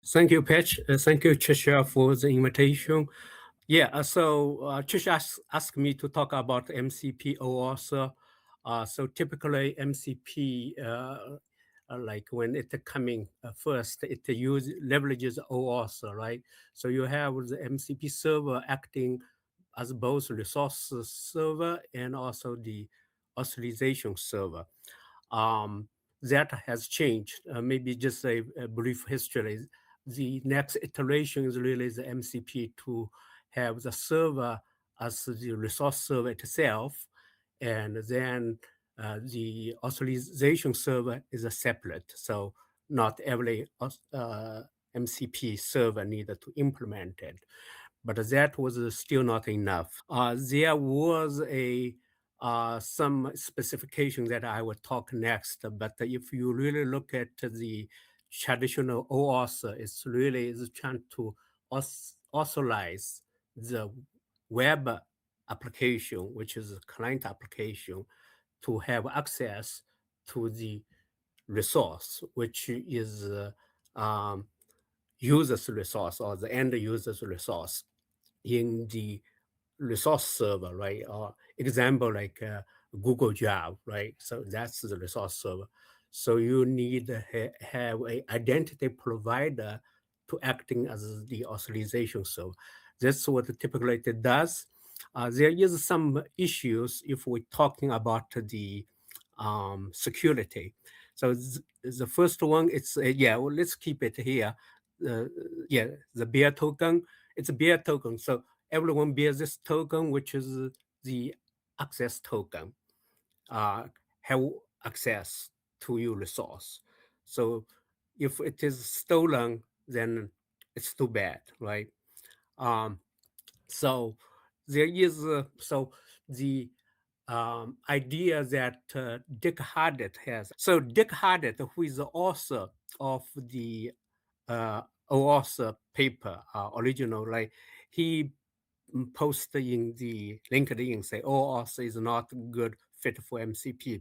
Thank you, Patch. Thank you, Trisha, for the invitation. Yeah, Trisha asked me to talk about MCP OAuth. So typically MCP, like when it coming first, it leverages OAuth, right? So you have the MCP server acting as both resource server and also the authorization server. Um, that has changed. Maybe just a brief history. The next iteration is really the MCP to have the server as the resource server itself, and then the authorization server is a separate. So not every MCP server needed to implement it, but that was still not enough. There was a some specification that I will talk next, but if you really look at the traditional OAuth, it's really is trying to authorize the web application, which is a client application, to have access to the resource, which is user's resource or the end user's resource in the resource server, right? Or example like Google Drive, right? So that's the resource server. So you need to have a identity provider to acting as the authorization server. That's what typically it does. There is some issues if we're talking about the security. So the first one, it's well, let's keep it here. Uh, the bear token. It's a bear token. So everyone bears this token, which is the access token, have access to your resource. So if it is stolen, then it's too bad, right? Um, so there is so the idea that Dick Hardt has. So Dick Hardt, who is the author of the OAuth paper, original, like he post in the LinkedIn say, OAuth is not good fit for MCP.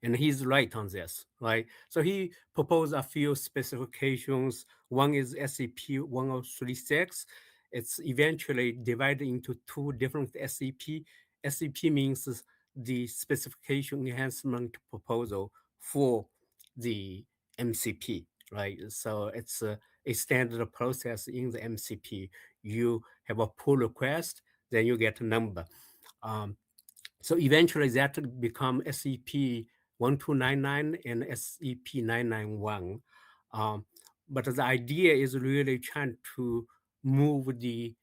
And he's right on this, right? So he proposed a few specifications. One is SEP-1036. It's eventually divided into two different SEP. SEP means the specification enhancement proposal for the MCP, right? So it's a standard process in the MCP. You have a pull request, then you get a number. Um, so eventually that become SEP-1299 and SEP-991. But the idea is really trying to move the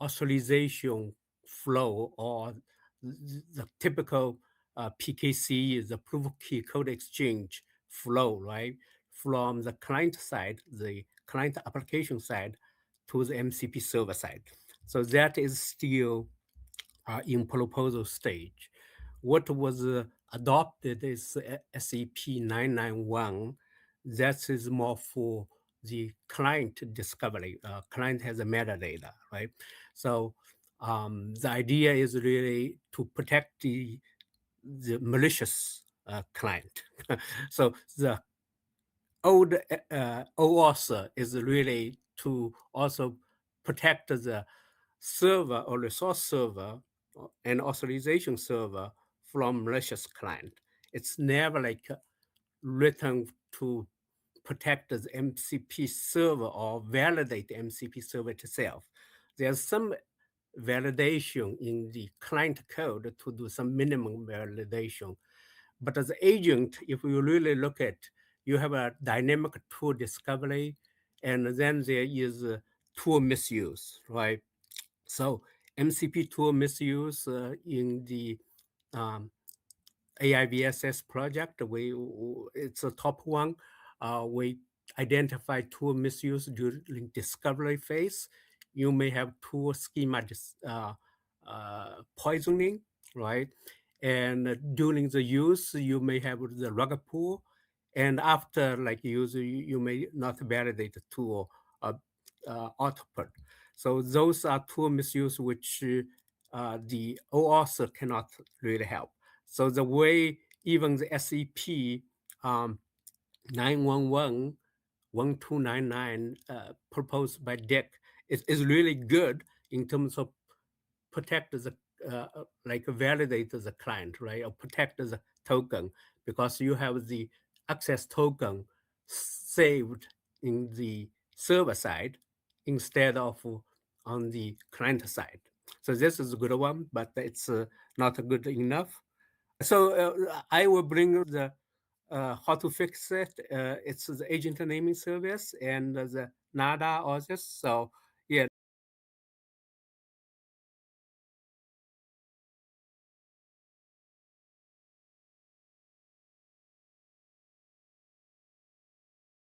authorization flow or the typical PKC is the proof of key code exchange flow, right? From the client side, the client application side to the MCP server side. So that is still in proposal stage. What was adopted is SEP-991. That is more for the client discovery. Client has a metadata, right? So the idea is really to protect the malicious client. So the old OAuth is really to also protect the server or resource server and authorization server from malicious client. It's never like written to protect the MCP server or validate the MCP server itself. There's some validation in the client code to do some minimum validation. But as agent, if you really look at, you have a dynamic tool discovery, and then there is a tool misuse, right? So MCP tool misuse in the um, AIVSS project, it's a top one. We identify tool misuse during discovery phase. You may have tool schema poisoning, right? And during the use, you may have the rug pull. And after like use, you may not validate the tool output. So those are tool misuse which the OAuth cannot really help. So the way even the SEP 911 1299 proposed by Dick is really good in terms of protect the like validate the client, right, or protect the token because you have the access token saved in the server side instead of on the client side. So this is a good one, but it's not good enough. So I will bring the how to fix it. It's the agent naming service and the Nada or this. So